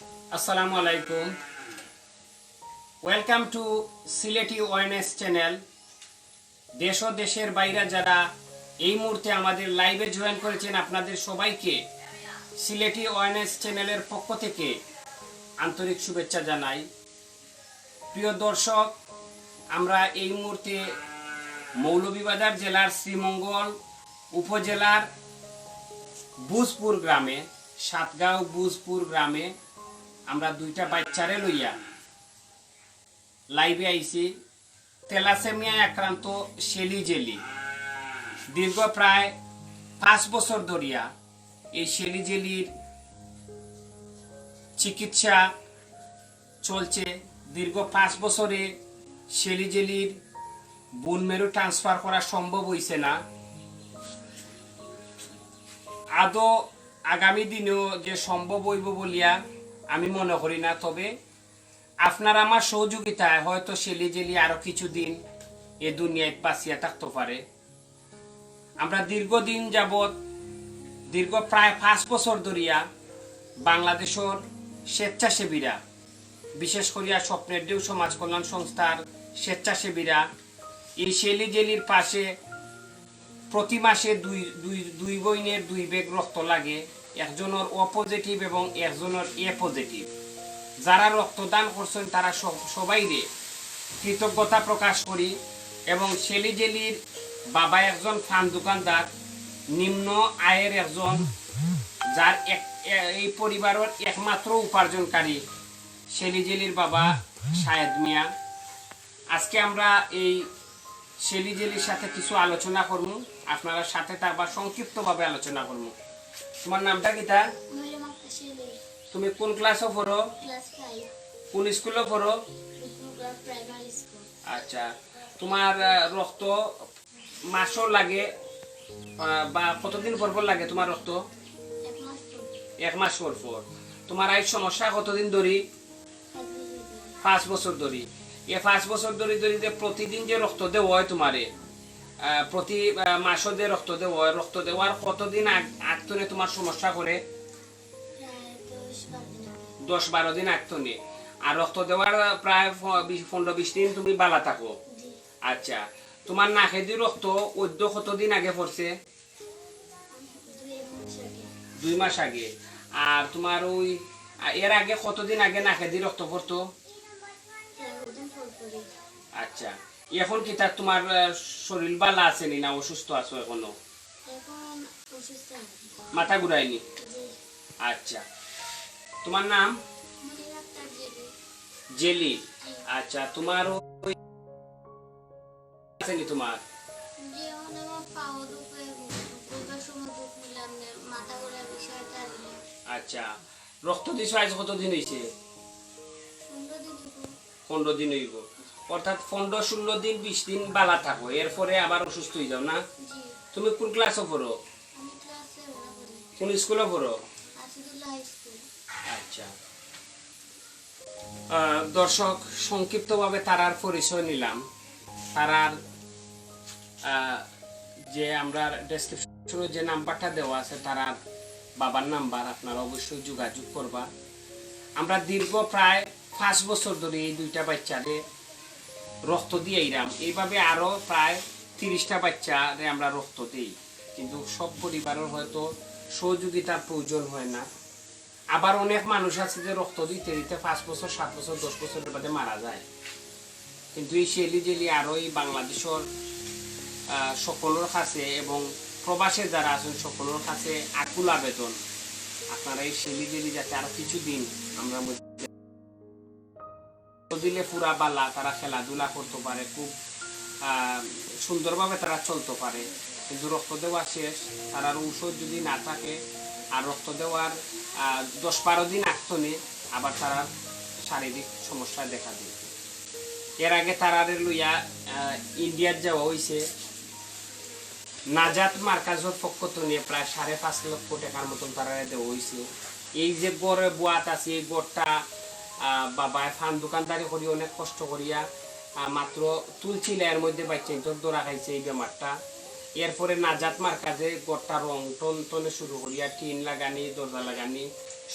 আসসালামু আলাইকুম। Welcome to Sylheti ওয়েনেস চ্যানেল। দেশ ও দেশের বাইরে যারা এই মুহূর্তে আমাদের লাইভে জয়েন করেছেন, আপনাদের সবাইকে সিলেটি ওয়েনেস চ্যানেলের পক্ষ থেকে আন্তরিক শুভেচ্ছা জানাই। প্রিয় দর্শক, আমরা এই মুহূর্তে মৌলভীবাজার জেলার শ্রীমঙ্গল উপজেলার বুজপুর গ্রামে, সাতগাঁও বুজপুর গ্রামে আমরা দুইটা বাচ্চারে লইয়া লাইভে আইছি। তেলাসেমিয়ায় আক্রান্ত শেলি জেলি দীর্ঘ প্রায় 5 বছর ধরিয়া এই শেলি জেলির চিকিৎসা চলছে। দীর্ঘ 5 বছরে শেলি জেলির বোন মেরু ট্রান্সফার করা সম্ভব হইছে না। আদৌ আগামী দিনেও যে সম্ভব হইব বলিয়া আমি মনে করি না। তবে আপনার আমার সহযোগিতায় হয়তো শেলি জেলি আরো কিছুদিন এ দুনিয়ায় বাঁচিয়া থাকতে পারে। আমরা দীর্ঘদিন যাবৎ, দীর্ঘ প্রায় 5 বছর ধরিয়া বাংলাদেশের স্বেচ্ছাসেবীরা, বিশেষ করিয়া স্বপ্নের ঢেউ সমাজ কল্যাণ সংস্থার স্বেচ্ছাসেবীরা এই শেলি জেলির পাশে প্রতি মাসে দুই বইনের 2 ব্যাগ রক্ত লাগে। একজনের ও পজিটিভ এবং একজনের এ পজিটিভ। যারা রক্তদান করছেন তারা সবাইরে কৃতজ্ঞতা প্রকাশ করি। এবং শেলি জেলির বাবা একজন ফান দোকানদার, নিম্ন আয়ের একজন, যার এই পরিবারের একমাত্র উপার্জনকারী শেলি জেলির বাবা শাহেদ মিয়া। আজকে আমরা এই শেলি জেলির সাথে কিছু আলোচনা করবো, আপনারা সাথে থাকবা, সংক্ষিপ্তভাবে আলোচনা করবো। তোমার নামটা কিতা? তুমি কোন ক্লাসে পড়ো? কোন স্কুলে পড়ো? আচ্ছা, তোমার রক্ত মাসও লাগে বা কতদিন পর পর লাগে তোমার রক্ত? 1 মাস পর পর। তোমার এই সমস্যা কতদিন ধরি? 5 বছর ধরি। এই 5 বছর ধরে যে প্রতিদিন যে রক্ত দেওয়া হয় তোমারে, প্রতি মাসও যে রক্ত দেওয়া হয়, রক্ত দেওয়ার কতদিন আগতনে তোমার সমস্যা করে? 10-12 দিন আগতনে। আর রক্ত দেওয়ার প্রায় 15-20 দিন তুমি বালা থাকো। আচ্ছা, তোমার নাকে দিয়ে রক্ত ওদ্য কতদিন আগে পড়ছে? 2 মাস আগে। আর তোমার ওই এর আগে কতদিন আগে নাকে দিয়ে রক্ত পড়তো? আচ্ছা, এখন কি তার তোমার শরীর ভালো আছে না অসুস্থ আছো এখনো? মাথা ঘুরায়নি? আচ্ছা, তোমার নাম? জেলি। আচ্ছা, তোমার তোমার আচ্ছা, রক্ত দিছো আজ কতদিন হয়েছে? 15 দিন হইব। অর্থাৎ 15-16 দিন 20 দিন বালা থাকো, এরপরে আবার অসুস্থ হয়ে যাও না? তুমি কোন ক্লাসে পড়ো? কোন স্কুলে পড়ো? আচ্ছা, দর্শক, সংক্ষিপ্তভাবে তারার পরিচয় নিলাম। তারার যে আমরা ডেসক্রিপশনে যে নাম্বারটা দেওয়া আছে, তারার বাবার নাম্বার, আপনারা অবশ্যই যোগাযোগ করবা। আমরা দীর্ঘ প্রায় 5 বছর ধরে এই দুইটা বাচ্চারে রক্ত দিয়ে এরাম, এইভাবে আরো প্রায় 30টা বাচ্চারে আমরা রক্ত দিই। কিন্তু সব পরিবারের হয়তো সহযোগিতার প্রয়োজন হয় না। আবার অনেক মানুষ আছে যে রক্ত দিতে দিতে 5 বছর, 7 বছর, 10 বছরের বাদে মারা যায়। কিন্তু এই শেলি জেলি আরো এই বাংলাদেশের সকলের কাছে এবং প্রবাসে যারা আছেন সকলের কাছে আকুল আবেদন, আপনারা এই শেলি জেলি যাতে আরো কিছুদিন আমরা দিলে পুরা বালা, তারা খেলাধুলা করতে পারে, খুব সুন্দরভাবে তারা চলতে পারে। কিন্তু রক্ত দেওয়া শেষ, তার ঔষধ যদি না থাকে আর রক্ত দেওয়ার 10-12 দিন আগতনে আবার তারা শারীরিক সমস্যা দেখা দিবে। এর আগে তারারে লইয়া ইন্ডিয়ার যাওয়া হয়েছে। নাজাত মার্কাজের পক্ষ থেকে প্রায় 5.5 লক্ষ টাকার মতন তারারে দেওয়া হয়েছে। এই যে গড়ে বুয়াত আছে, এই গড়টা বাবা ফান দোকানদারি করি অনেক কষ্ট করিয়া মাত্র তুলছিল, এর মধ্যে বাচ্চা দৌড়া খাইছে এই বেমারটা। এরপরে নাজাত মার্কাজে গড়টা রং টন টনে শুরু করিয়া টিন লাগানি, দরজা লাগানি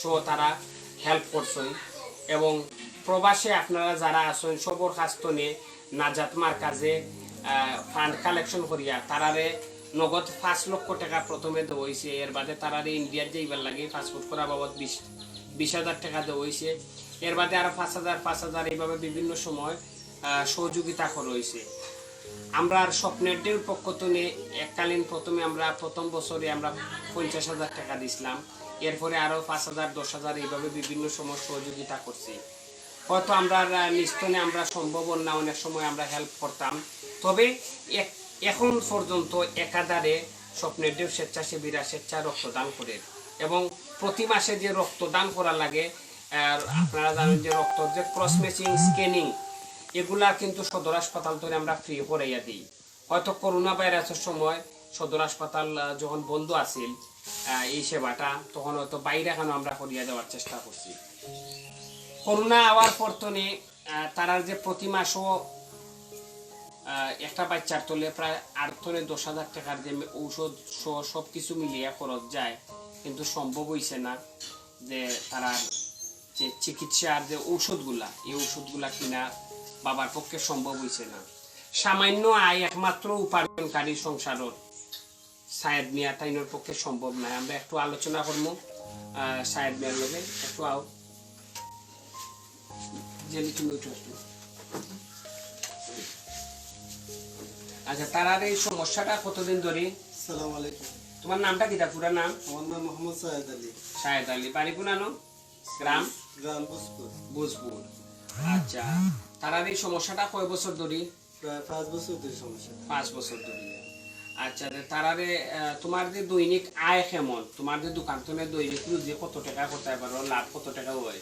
সহ তারা হেল্প করছেন এবং প্রবাসে আপনারা যারা আছেন সবর হাস্তনে নাজাত মার্কাজে ফান্ড কালেকশন করিয়া তারারে নগদ 5 লক্ষ টাকা প্রথমে দেওয়া হয়েছে। এর বাদে তারারে ইন্ডিয়ার যাইবার লাগে পাসপোর্ট করা বাবদ 20,000 টাকা দেওয়া হয়েছে। এর বাদে আরো 5,000 এইভাবে বিভিন্ন সময় সহযোগিতা করা হয়েছে। আমরা স্বপ্নের ডের পক্ষ থেকে এককালীন প্রথমে আমরা প্রথম বছরে আমরা 50,000 টাকা দিছিলাম, এরপরে আরো 5,000 10,000 এইভাবে বিভিন্ন সময় সহযোগিতা করছি। হয়তো আমরা নিস্তনে আমরা সম্ভব না অনেক সময় আমরা হেল্প করতাম, তবে এখন পর্যন্ত একাধারে স্বপ্নের ডের স্বেচ্ছাসেবীরা স্বেচ্ছা রক্তদান করে এবং প্রতি মাসে যে রক্তদান করা লাগে আপনারা জানেন যে রক্ত যে ক্রস ম্যাচিং স্ক্যানিং এগুলা কিন্তু সদর হাসপাতাল ধরে আমরা ফ্রি করাইয়া দিই। হয়তো করোনা ভাইরাসের সময় সদর হাসপাতাল যখন বন্ধ আছিল এই সেবাটা, তখন হয়তো বাইরে কেন আমরা করিয়া দেওয়ার চেষ্টা করছি। করোনা আওয়ার পর তনে তারার যে প্রতি মাসও একটা বাচ্চার তোলে প্রায় 8,000 টাকার যে ঔষধ সব কিছু মিলিয়ে খরচ যায়, কিন্তু সম্ভব হইছে না যে তারার যে চিকিৎসার যে ঔষধগুলা এই ঔষধগুলা কিনা বাবার পক্ষে সম্ভব হইছে না। সামান্য আয় একমাত্র উপার্জনকারী সংসারের সায়েদ মিয়া তাইনোর পক্ষে সম্ভব নয়। আমরা একটু আলোচনা করবো সায়েদ মিয়ার লগে। একটু আও জেলি তুমি উঠে আসবে। আচ্ছা, তারার এই সমস্যাটা কতদিন ধরে? আসসালামু আলাইকুম। তোমার নামটা কিটা পুরা নাম? আমার নাম মোহাম্মদ সায়েদ আলী। সায়েদ আলী, বাড়ি পুরানো? গ্রাম বুজপুর। বুজপুর। আচ্ছা, তারার এই সমস্যাটা কয় বছর ধরে? প্রায় 5 বছর ধরে সমস্যা। 5 বছর ধরে। আচ্ছা, তারারে তোমার যে দৈনিক আয় কেমন? তোমার যে দোকান তুমি দৈনিক রুজি কত টাকা করতে পারো, লাভ কত টাকা হয়?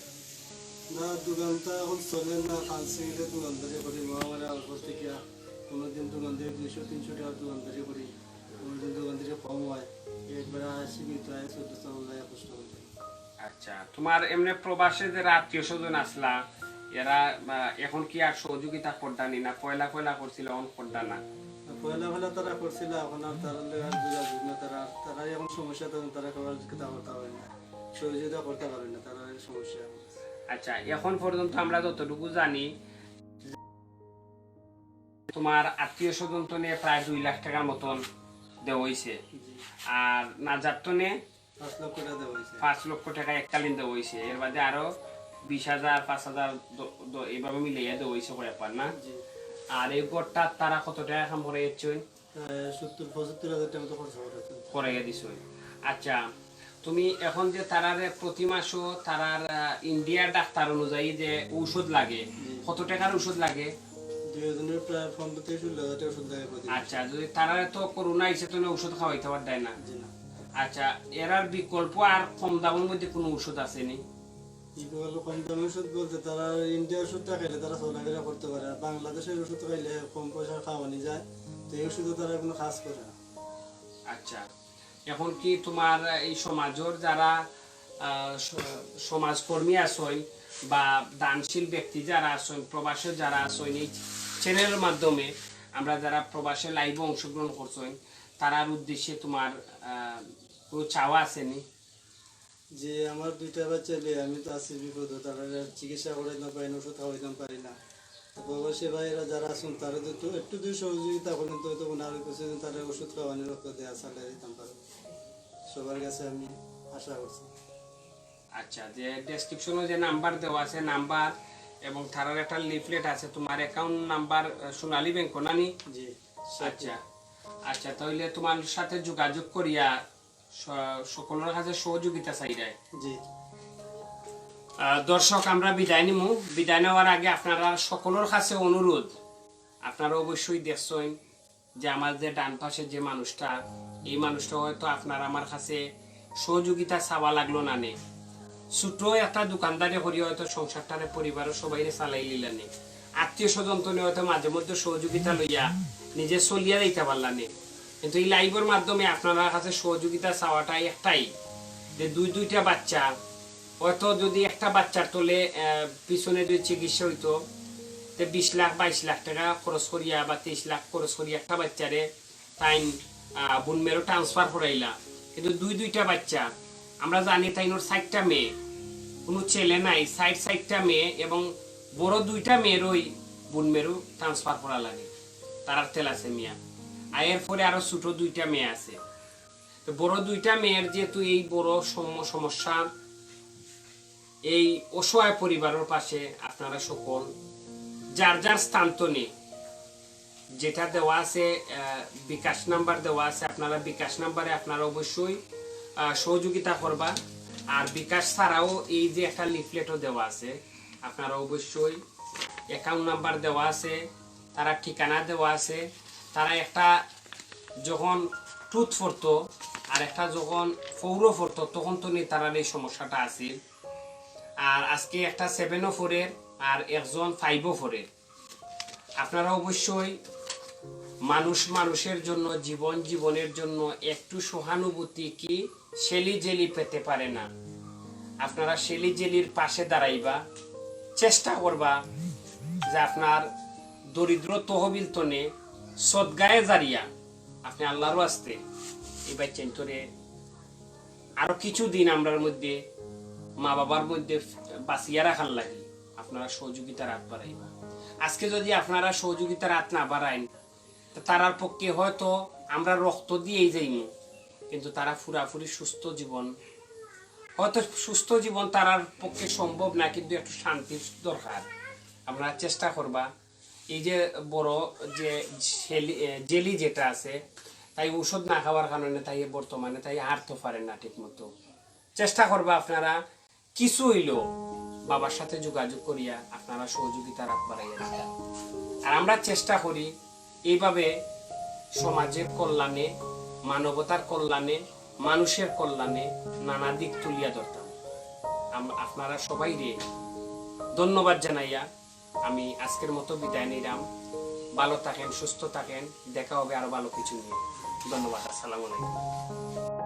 না, দোকানটা এখন চলে না, ফান্সি গেলে দোকানদারি করি। মহামারী অল্প থেকে কোনোদিন দোকানদারি 200-300 টাকা দোকানদারি করি, কোনোদিন দোকানদারি কম হয়। একবার আসি কিন্তু 14 যায় কষ্ট করতে। আচ্ছা, তোমার এমনি প্রবাসে যারা আত্মীয় স্বজন আসলা এরা এখন কি আর সহযোগিতা করদানি না? পয়লা করছিল, এখন করদা না? পয়লা তারা করছিল, এখন আর তারা যোগাযোগ না। তারা এখন সমস্যা, তখন তারা সহযোগিতা করতে পারে না, সহযোগিতা করতে পারে না, তারা সমস্যা। আচ্ছা, এখন পর্যন্ত আমরা যতটুকু জানি তোমার আত্মীয় স্বজন তো নিয়ে প্রায় 2 লাখ টাকার মতন দেওয়া হয়েছে, আর নাজাত তো নিয়ে 5 লক্ষ টাকা দেওয়া হয়েছে। 5 লক্ষ টাকা এককালীন দেওয়া হয়েছে। এর বাদে আরো 20,000 5,000 এইভাবে মিলিয়ে দেওয়া হয়েছে কয়েকবার না? আর এই গড়টা তারা কত টাকা কাম করে যাচ্ছেন? 70-75 হাজার টাকা মতো খরচ করে দিছ। আচ্ছা, তুমি এখন যে তারার প্রতি মাসও তারার ইন্ডিয়ার ডাক্তার অনুযায়ী যে ঔষধ লাগে, কত টাকার ঔষধ লাগে? 2 প্রায় 15-16 হাজার টাকা ওষুধ লাগে প্রতি। আচ্ছা, যদি তারা তো করোনা এসে তো ওষুধ খাওয়াইতে পার দেয় না? আচ্ছা, এরার বিকল্প আর কম দামের মধ্যে কোনো ওষুধ আছে নি? কম দামি ওষুধ বলতে তারা ইন্ডিয়ার ওষুধটা খাইলে তারা চলাফেরা করতে পারে, আর বাংলাদেশের ওষুধ খাইলে কম পয়সা খাওয়ানি যায়, তো এই ওষুধে তারা কোনো কাজ করে না। আচ্ছা, এখন কি তোমার এই সমাজের যারা সমাজকর্মী আছেন বা দানশীল ব্যক্তি যারা আছেন, প্রবাসে যারা আছেন, এই চ্যানেলের মাধ্যমে আমরা যারা প্রবাসে লাইভে অংশগ্রহণ করছেন, তারার উদ্দেশ্যে তোমার কোনো চাওয়া আসেনি? যে আমার 2টা বাচ্চা ছেলে, আমি তো আছি বিপদ, তারা চিকিৎসা করাইতে পারি না, ওষুধ খাওয়াইতে পারি না। প্রবাসী ভাইয়েরা যারা আছেন তারা তো একটু যদি সহযোগিতা করেন তো আরো কিছু তারা ওষুধ খাওয়ানোর রক্ত দেওয়া চালিয়ে দিতাম পারে, সবার কাছে আমি আশা করছি। আচ্ছা, যে ডেসক্রিপশনে যে নাম্বার দেওয়া আছে নাম্বার এবং তারার একটা লিফলেট আছে, তোমার অ্যাকাউন্ট নাম্বার সোনালী ব্যাংক নানি? জি। আচ্ছা আচ্ছা, তাহলে তোমার সাথে যোগাযোগ করিয়া সকলের কাছে সহযোগিতা চাই যায়। জি। দর্শক, আমরা বিদায় নিমু। বিদায় নেওয়ার আগে আপনারা সকলের কাছে অনুরোধ, আপনারা অবশ্যই দেখছেন যে আমার যে ডান পাশে যে মানুষটা, এই মানুষটা হয়তো আপনার আমার কাছে সহযোগিতা চাওয়া লাগলো না নে, ছোট একটা দোকানদারি করি হয়তো সংসারটারে পরিবারের সবাই চালাই লিলা নে, আত্মীয় স্বজন তো হয়তো মাঝে মধ্যে সহযোগিতা লইয়া নিজে চলিয়া দিতে পারলা নে, কিন্তু এই লাইভের মাধ্যমে আপনারা কাছে সহযোগিতা চাওয়াটাই একটাই, যে 2টা বাচ্চা হয়তো যদি একটা বাচ্চার তোলে পিছনে যদি চিকিৎসা হইতো 20 লাখ 22 লাখ টাকা খরচ করিয়া বা 23 লাখ খরচ করিয়া একটা বাচ্চারে তাই বোনমেরও ট্রান্সফার করাইলা, কিন্তু 2টা বাচ্চা আমরা জানি তাইনোর 4টা মেয়ে, কোনো ছেলে নাই, সাইডটা মেয়ে, এবং বড় 2টা মেয়েরই বোন মেরু ট্রান্সফার করা লাগে, তারার তেলাসেমিয়া। আর এরপরে আরো ছোট 2টা মেয়ে আছে। তো বড় 2টা মেয়ের যেহেতু এই বড় সমস্যা, এই অসহায় পরিবারের পাশে আপনারা সকল যার যার স্থান্তনে যেটা দেওয়া আছে, বিকাশ নাম্বার দেওয়া আছে, আপনারা বিকাশ নাম্বারে আপনারা অবশ্যই সহযোগিতা করবা। আর বিকাশ ছাড়াও এই যে একটা লিফলেটও দেওয়া আছে, আপনারা অবশ্যই অ্যাকাউন্ট নাম্বার দেওয়া আছে, তারা ঠিকানা দেওয়া আছে। তারা একটা যখন টুথ ফরতো আর একটা যখন ফৌর ফরতো তখন তো নিয়ে তারা এই সমস্যাটা আছে। আর আজকে একটা 704-এর আর একজন 504-এর। আপনারা অবশ্যই মানুষের জন্য, জীবনের জন্য একটু সহানুভূতি কি শেলি জেলি পেতে পারে না। আপনারা শেলি জেলির পাশে দাঁড়াইবা, চেষ্টা করবা যে আপনার দরিদ্র তহবিল তনে সদগায়ে জারিয়া আপনি আল্লাহর আসতে এই বাচ্চান্তরে আরো কিছু দিন আমরার মধ্যে মা বাবার মধ্যে বাঁচিয়া রাখার লাগে আপনারা সহযোগিতার হাত বাড়াইবা। আজকে যদি আপনারা সহযোগিতার হাত না বাড়াইন, তারার পক্ষে হয়তো আমরা রক্ত দিয়েই যাইমু, কিন্তু তারা পুরাপুরি সুস্থ জীবন, হয়তো সুস্থ জীবন তারার পক্ষে সম্ভব না, কিন্তু একটু শান্তির দরকার। আপনারা চেষ্টা করবা এই যে বড় যে জেলি যেটা আছে, তাই ঔষধ না খাওয়ার কারণে তাই বর্তমানে তাই হাঁটতে পারেন না ঠিক মতো। চেষ্টা করবা আপনারা কিছু হইল বাবার সাথে যোগাযোগ করিয়া আপনারা সহযোগিতা রাখ বাড়াইয়া দিতে। আর আমরা চেষ্টা করি এইভাবে সমাজের কল্যাণে, মানবতার কল্যাণে, মানুষের কল্যাণে নানা দিক তুলিয়া ধরতাম। আপনারা সবাই রে ধন্যবাদ জানাইয়া আমি আজকের মতো বিদায় নিলাম। ভালো থাকেন, সুস্থ থাকেন, দেখা হবে আরো ভালো কিছু নিয়ে। ধন্যবাদ, আসসালামু আলাইকুম।